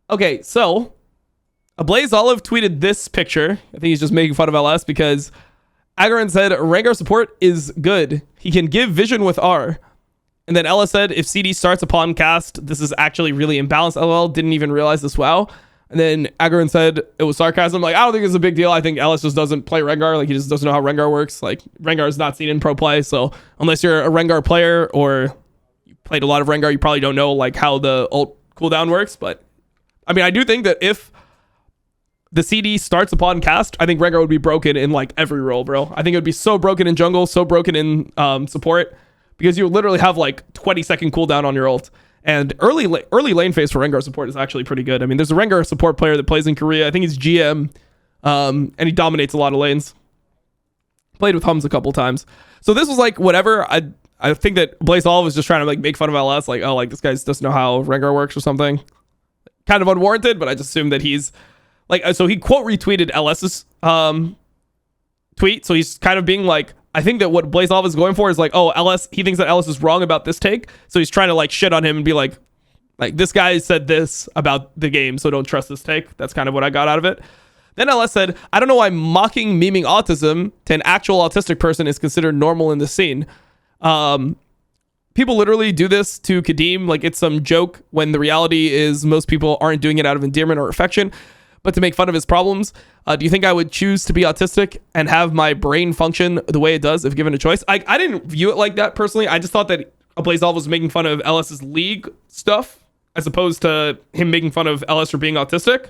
Okay, so Blaze Olive tweeted this picture. I think he's just making fun of LS because Agarin said Rengar support is good. He can give vision with R. And then LS said if CD starts upon cast, this is actually really imbalanced. LOL, didn't even realize this. Wow. And then Agarin said it was sarcasm. Like, I don't think it's a big deal. I think LS just doesn't play Rengar. Like, he just doesn't know how Rengar works. Like, Rengar is not seen in pro play. So unless you're a Rengar player or you played a lot of Rengar, you probably don't know like how the ult cooldown works. But I mean, I do think that if the CD starts upon cast, I think Rengar would be broken in like every role, bro. I think it would be so broken in jungle, so broken in support, because you literally have like 20-second cooldown on your ult. And early lane phase for Rengar support is actually pretty good. I mean, there's a Rengar support player that plays in Korea. I think he's GM, and he dominates a lot of lanes. Played with Hums a couple times. So this was like whatever. I think that Blaze Olive was just trying to like make fun of LS, like, oh, like this guy doesn't know how Rengar works or something. Kind of unwarranted, but I just assume that he's like, so he quote retweeted LS's tweet. So he's kind of being like, I think that what Blaze Olive is going for is like, oh, LS, he thinks that LS is wrong about this take. So he's trying to like shit on him and be like this guy said this about the game, so don't trust this take. That's kind of what I got out of it. Then LS said, I don't know why mocking memeing autism to an actual autistic person is considered normal in the scene. People literally do this to Kadeem like it's some joke, when the reality is most people aren't doing it out of endearment or affection, but to make fun of his problems. Do you think I would choose to be autistic and have my brain function the way it does if given a choice? I didn't view it like that personally. I just thought that Blaze Olive was making fun of LS's league stuff as opposed to him making fun of LS for being autistic.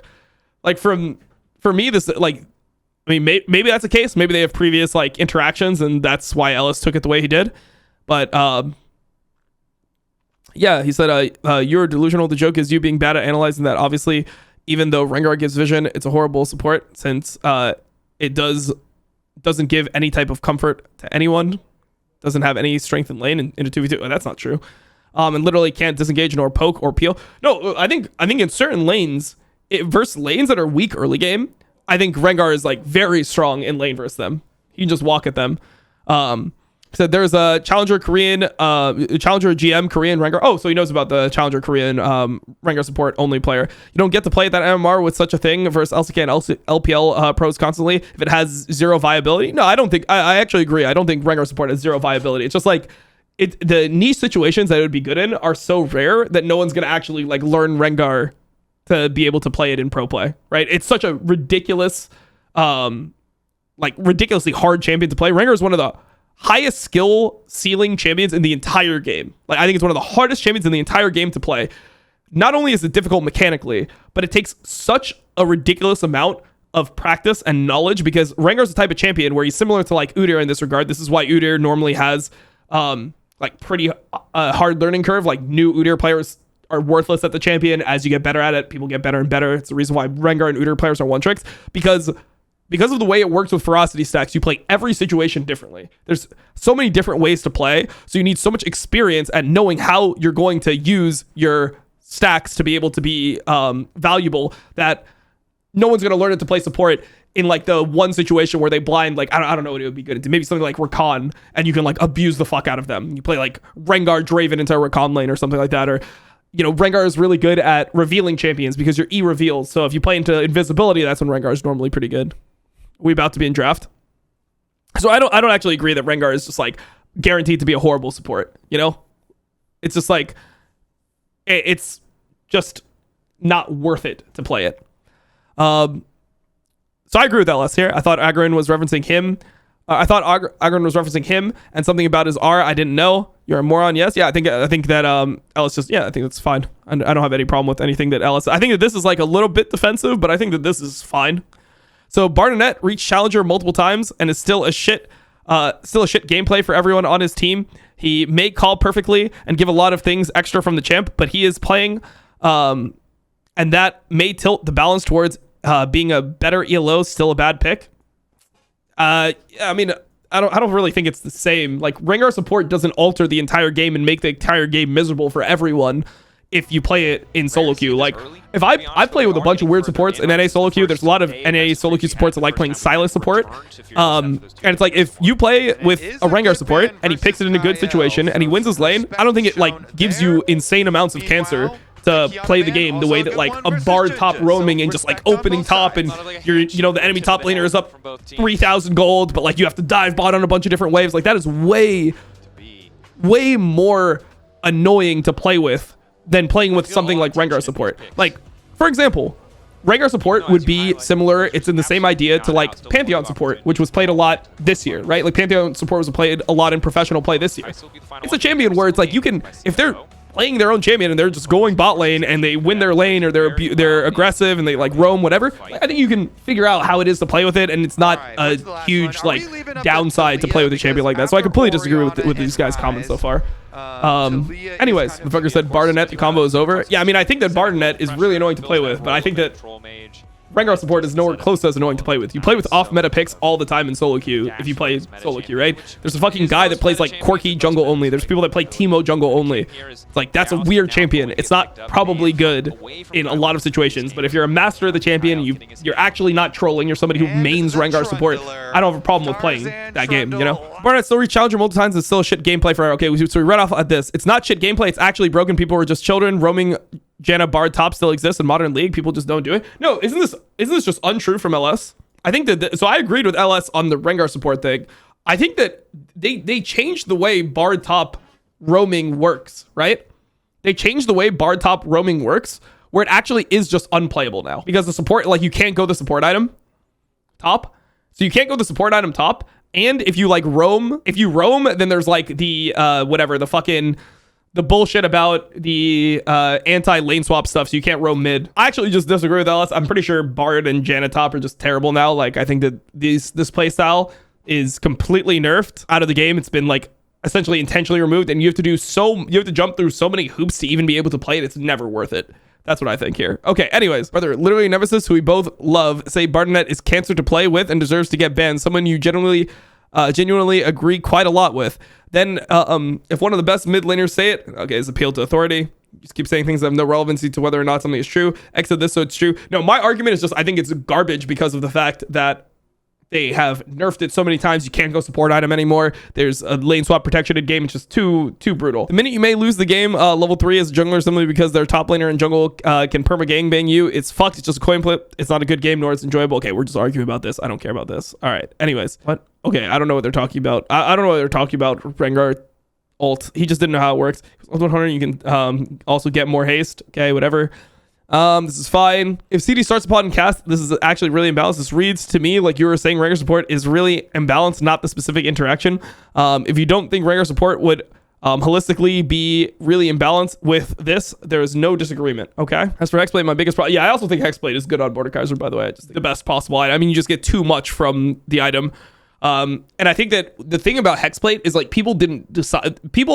Like for me, this like, I mean, maybe that's the case. Maybe they have previous like interactions and that's why LS took it the way he did. But yeah, he said, you're delusional. The joke is you being bad at analyzing that. Obviously, even though Rengar gives vision, it's a horrible support since it doesn't give any type of comfort to anyone. Doesn't have any strength in lane in a 2v2. Oh, that's not true. And literally can't disengage nor poke or peel. No, I think in certain lanes, versus lanes that are weak early game, I think Rengar is like very strong in lane versus them. You can just walk at them. So there's a Challenger Korean, Challenger GM Korean Rengar. Oh, so he knows about the Challenger Korean Rengar support only player. You don't get to play that MMR with such a thing versus LCK and LPL pros constantly if it has zero viability. No, I don't think, I actually agree. I don't think Rengar support has zero viability. It's just like, the niche situations that it would be good in are so rare that no one's going to actually like learn Rengar to be able to play it in pro play, right? It's such a ridiculous, like ridiculously hard champion to play. Rengar is one of the highest skill ceiling champions in the entire game. Like, I think it's one of the hardest champions in the entire game to play. Not only is it difficult mechanically, but it takes such a ridiculous amount of practice and knowledge, because Rengar's the type of champion where he's similar to like Udyr in this regard. This is why Udyr normally has like pretty hard learning curve. Like new Udyr players are worthless at the champion. As you get better at it, people get better and better. It's the reason why Rengar and Udyr players are one tricks, because of the way it works with ferocity stacks. You play every situation differently. There's so many different ways to play, so you need so much experience at knowing how you're going to use your stacks to be able to be valuable, that no one's going to learn it to play support in like the one situation where they blind, like I don't know what it would be good into. Maybe something like Rakan, and you can like abuse the fuck out of them. You play like Rengar Draven into a Rakan lane or something like that. Or, you know, Rengar is really good at revealing champions because you're E reveals. So if you play into invisibility, that's when Rengar is normally pretty good. We about to be in draft. So I don't actually agree that Rengar is just like guaranteed to be a horrible support, you know? It's just like, it's just not worth it to play it. So I agree with LS here. I thought Agarin was referencing him. Agarin was referencing him and something about his R I didn't know. You're a moron. Yes. Yeah. I think that LS just, yeah, I think that's fine. I don't have any problem with anything that LS, I think that this is like a little bit defensive, but I think that this is fine. So Barnett reached Challenger multiple times and is still a shit gameplay for everyone on his team. He may call perfectly and give a lot of things extra from the champ, but he is playing, and that may tilt the balance towards being a better ELO. Still a bad pick. I mean, I don't really think it's the same. Like, Rengar support doesn't alter the entire game and make the entire game miserable for everyone if you play it in solo queue. Like, if I play with a bunch of weird supports in NA solo queue, there's a lot of NA solo queue supports that like playing silent support. And it's like, if you play with a Rengar support and he picks it in a good situation and he wins his lane, I don't think it like gives you insane amounts of cancer to play the game the way that like a Bard top roaming and just like opening top, and you're, you know, the enemy top laner is up 3,000 gold, but like you have to dive bot on a bunch of different waves. Like that is way more annoying to play with than playing with something like Rengar support. Like, for example, Rengar support would be similar. It's in the same idea to like Pantheon support, which was played a lot this year, right? Like Pantheon support was played a lot in professional play this year. It's a champion where it's like you can, if they're playing their own champion and they're just going bot lane and they win their lane, or they're aggressive and they like roam, whatever, I think you can figure out how it is to play with it, and it's not a huge like downside to play with a champion like that. So I completely disagree with these guys' comments so far. Anyways, the fucker said Bardonet, the combo is over. Yeah, I mean, I think that Bardonet is really annoying to play with, but I think that Rengar support is nowhere close to as annoying to play with. You play with off-meta picks all the time in solo queue if you play solo queue, right? There's a fucking guy that plays like Corki jungle only. There's people that play Teemo jungle only. It's like, that's a weird champion. It's not probably good in a lot of situations, but if you're a master of the champion, you're actually not trolling, you're somebody who mains Rengar support, I don't have a problem with playing that game, you know? Bardonet still re-challenger multiple times. It's still a shit gameplay for her. Okay, so we run off at this. It's not shit gameplay. It's actually broken. People were just children. Roaming Janna Bard top still exists in modern league. People just don't do it. No, isn't this just untrue from LS? I think that so I agreed with LS on the Rengar support thing. I think that they changed the way Bard top roaming works, right? They changed the way Bard top roaming works, where it actually is just unplayable now, because the support, like, you can't go the support item top. So you can't go the support item top, and if you like roam, then there's like the whatever, the bullshit about the anti-lane swap stuff, so you can't roam mid. I actually just disagree with LS. I'm pretty sure Bard and Janna top are just terrible now. Like, I think that this playstyle is completely nerfed out of the game. It's been like essentially intentionally removed, and you have to jump through so many hoops to even be able to play it. It's never worth it. That's what I think here. Okay, anyways, brother, literally Nemesis, who we both love, say Bardonet is cancer to play with and deserves to get banned. Someone you genuinely agree quite a lot with. Then if one of the best mid laners say it, okay, it's appeal to authority. Just keep saying things that have no relevancy to whether or not something is true. X said this, so it's true. No, my argument is just, I think it's garbage because of the fact that they have nerfed it so many times. You can't go support item anymore. There's a lane swap protection in game. It's just too brutal. The minute you may lose the game, level 3 as a jungler, simply because their top laner in jungle can perma gangbang you, it's fucked. It's just a coin flip. It's not a good game, nor it's enjoyable. Okay, we're just arguing about this. I don't care about this. All right. Anyways, what? Okay, I don't know what they're talking about. I don't know what they're talking about. Rengar ult. He just didn't know how it works. 100. You can also get more haste. Okay, whatever. This is fine. If CD starts upon and cast, this is actually really imbalanced. This reads to me like you were saying Rengar support is really imbalanced, not the specific interaction. If you don't think Rengar support would holistically be really imbalanced with this, there is no disagreement. Okay. As for Hexplate, my biggest problem, yeah, I also think Hexplate is good on Mordekaiser, by the way. I just think the best possible item. I mean, you just get too much from the item. And I think that the thing about Hexplate is like people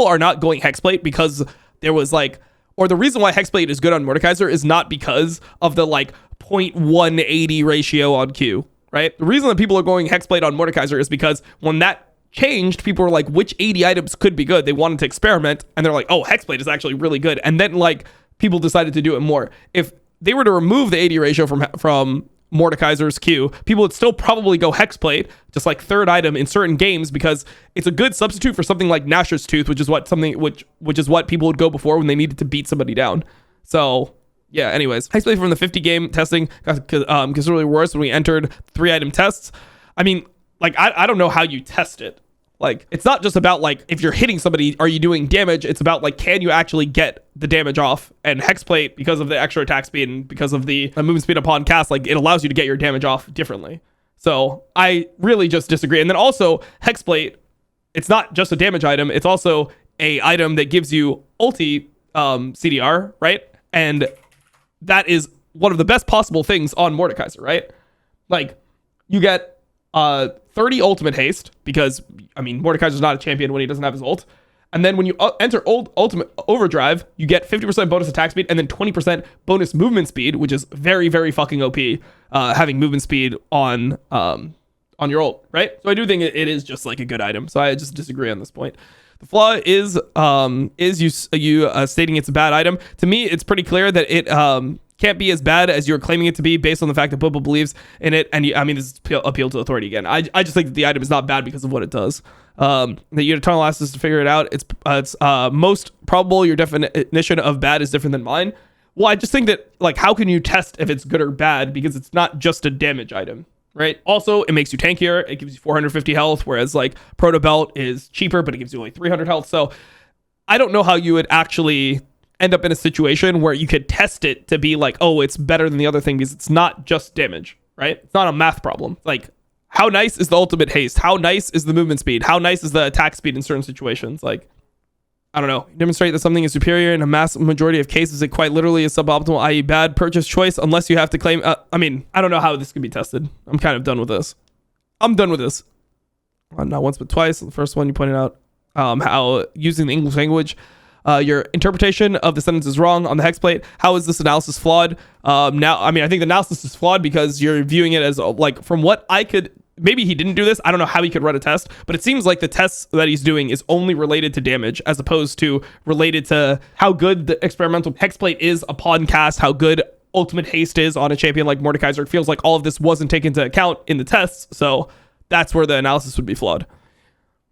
are not going Hexplate because there was like, or the reason why Hexplate is good on Mordekaiser is not because of the like 0.180 ratio on Q, right? The reason that people are going Hexplate on Mordekaiser is because when that changed, people were like, which 80 items could be good? They wanted to experiment, and they're like, oh, Hexplate is actually really good. And then like people decided to do it more. If they were to remove the 80 ratio from Mordekaiser's Q, people would still probably go Hexplate, just like third item in certain games, because it's a good substitute for something like Nashor's Tooth, which is what people would go before when they needed to beat somebody down. So yeah, anyways, Hexplate from the 50 game testing got considerably worse when we entered 3-item tests. I mean, like, I don't know how you test it. Like, it's not just about like, if you're hitting somebody, are you doing damage? It's about like, can you actually get the damage off? And Hexplate, because of the extra attack speed and because of the movement speed upon cast, like, it allows you to get your damage off differently. So I really just disagree. And then also Hexplate, it's not just a damage item. It's also a item that gives you ulti CDR, right? And that is one of the best possible things on Mordekaiser, right? Like, you get 30 ultimate haste, because I mean Mordekaiser's not a champion when he doesn't have his ult, and then when you enter ultimate overdrive, you get 50% bonus attack speed and then 20% bonus movement speed, which is very, very fucking OP, having movement speed on your ult, right? So I do think it is just like a good item. So I just disagree on this point. The flaw is you stating it's a bad item. To me, it's pretty clear that it can't be as bad as you're claiming it to be based on the fact that Bubba believes in it. And I mean, this is appeal to authority again. I just think that the item is not bad because of what it does. That you had eternal access to figure it out. It's most probable your definition of bad is different than mine. Well, I just think that, like, how can you test if it's good or bad? Because it's not just a damage item, right? Also, it makes you tankier. It gives you 450 health, whereas, like, Proto Belt is cheaper, but it gives you only 300 health. So I don't know how you would actually end up in a situation where you could test it to be like, oh, it's better than the other thing, because it's not just damage, right? It's not a math problem. Like, how nice is the ultimate haste? How nice is the movement speed? How nice is the attack speed in certain situations? Like, I don't know. Demonstrate that something is superior in a mass majority of cases. It quite literally is suboptimal, i.e. bad purchase choice, unless you have to claim... I mean, I don't know how this can be tested. I'm kind of done with this. I'm done with this. Not once, but twice. The first one you pointed out how using the English language, your interpretation of the sentence is wrong on the Hexplate. How is this analysis flawed? Now, I mean, I think the analysis is flawed because you're viewing it as, like, from what I could... Maybe he didn't do this. I don't know how he could run a test, but it seems like the tests that he's doing is only related to damage as opposed to related to how good the experimental Hexplate is upon cast, how good ultimate haste is on a champion like Mordekaiser. It feels like all of this wasn't taken into account in the tests, so that's where the analysis would be flawed.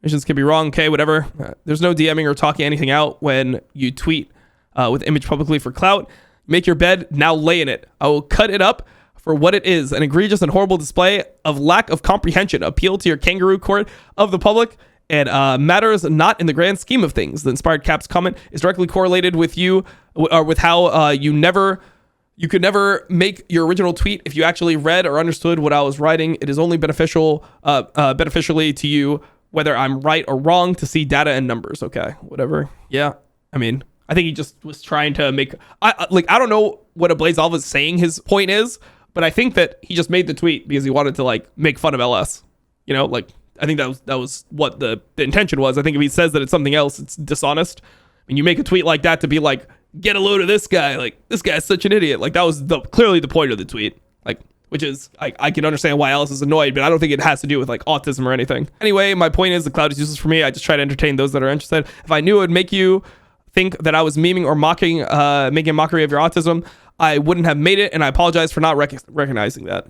Missions can be wrong, okay, whatever. There's no DMing or talking anything out when you tweet with image publicly for clout. Make your bed, now lay in it. I will cut it up for what it is, an egregious and horrible display of lack of comprehension, appeal to your kangaroo court of the public, and matters not in the grand scheme of things. The Inspired Cap's comment is directly correlated with you, or with how you could never make your original tweet if you actually read or understood what I was writing. It is only beneficially to you, whether I'm right or wrong, to see data and numbers. Okay, whatever. Yeah, I mean, I think he just was trying to make... I don't know what a BlazeOlv is saying his point is, but I think that he just made the tweet because he wanted to, like, make fun of LS. You know, like, I think that was what the intention was. I think if he says that it's something else, it's dishonest. I mean, you make a tweet like that to be like, get a load of this guy. Like, this guy's such an idiot. Like, that was clearly the point of the tweet. Like, which is, I can understand why Alice is annoyed, but I don't think it has to do with, like, autism or anything. Anyway, my point is the cloud is useless for me. I just try to entertain those that are interested. If I knew it would make you think that I was memeing or making a mockery of your autism, I wouldn't have made it, and I apologize for not recognizing that.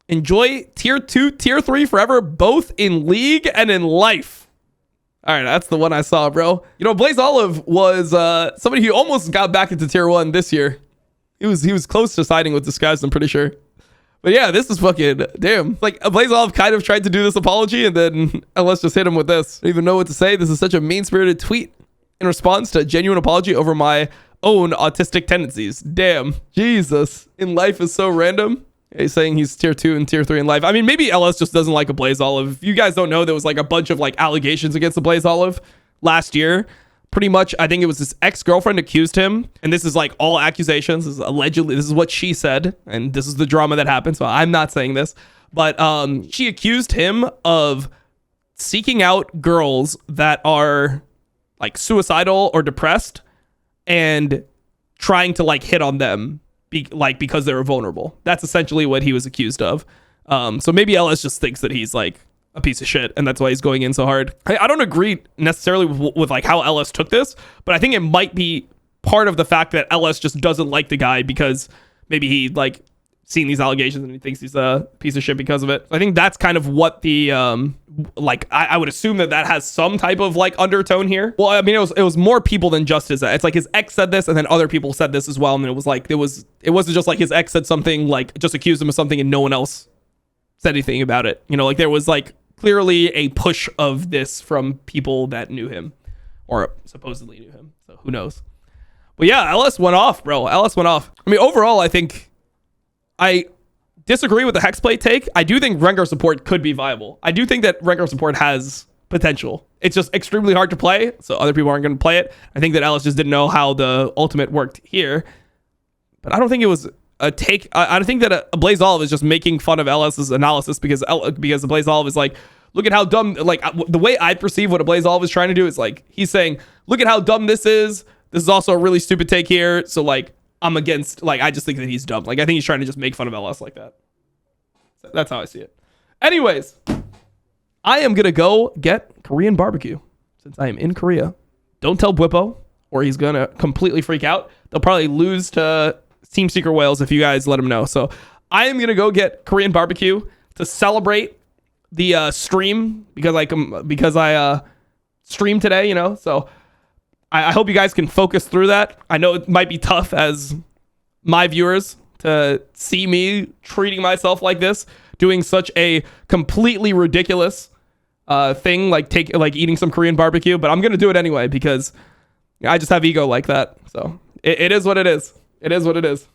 Enjoy tier 2, tier 3 forever, both in league and in life. All right, that's the one I saw, bro. You know, BlazeOlv was somebody who almost got back into tier 1 this year. He was close to siding with Disguised, I'm pretty sure. But yeah, this is fucking damn. Like, BlazeOlv kind of tried to do this apology, and then LS just hit him with this. I don't even know what to say. This is such a mean-spirited tweet in response to a genuine apology over my own autistic tendencies. Damn. Jesus. In life is so random. He's saying he's tier 2 and tier 3 in life. I mean, maybe LS just doesn't like a BlazeOlv. If you guys don't know, there was like a bunch of like allegations against the BlazeOlv last year. Pretty much, I think it was his ex-girlfriend accused him, and this is like all accusations. This is allegedly, this is what she said, and this is the drama that happened, so I'm not saying this. But she accused him of seeking out girls that are like suicidal or depressed and trying to like hit on them because they were vulnerable. That's essentially what he was accused of. So maybe LS just thinks that he's like a piece of shit, and that's why he's going in so hard. I don't agree necessarily with like how LS took this, but I think it might be part of the fact that LS just doesn't like the guy because maybe he like seen these allegations and he thinks he's a piece of shit because of it. I think that's kind of what the like I would assume that has some type of like undertone here. Well, I mean, it was more people than just his ex. It's like his ex said this, and then other people said this as well, and it was like it wasn't just like his ex said something, like just accused him of something and no one else said anything about it. You know, like there was like clearly a push of this from people that knew him or supposedly knew him. So who knows? But yeah, LS went off, bro. LS went off. I mean, overall, I think I disagree with the Hexplate take. I do think Rengar support could be viable. I do think that Rengar support has potential. It's just extremely hard to play, so other people aren't going to play it. I think that Alice just didn't know how the ultimate worked here. But I don't think it was a take. I think that a BlazeOlv is just making fun of LS's analysis because the BlazeOlv is like, look at how dumb, like the way I perceive what a BlazeOlv is trying to do is like, he's saying, look at how dumb this is. This is also a really stupid take here. So like, I'm against, like, I just think that he's dumb. Like, I think he's trying to just make fun of LS like that. So that's how I see it. Anyways, I am going to go get Korean barbecue since I am in Korea. Don't tell Bwippo or he's going to completely freak out. They'll probably lose to Team Secret Whales if you guys let him know. So I am going to go get Korean barbecue to celebrate the stream because I streamed today, you know, so I hope you guys can focus through that. I know it might be tough as my viewers to see me treating myself like this, doing such a completely ridiculous thing, like eating some Korean barbecue, but I'm gonna do it anyway because I just have ego like that. So it is what it is. It is what it is.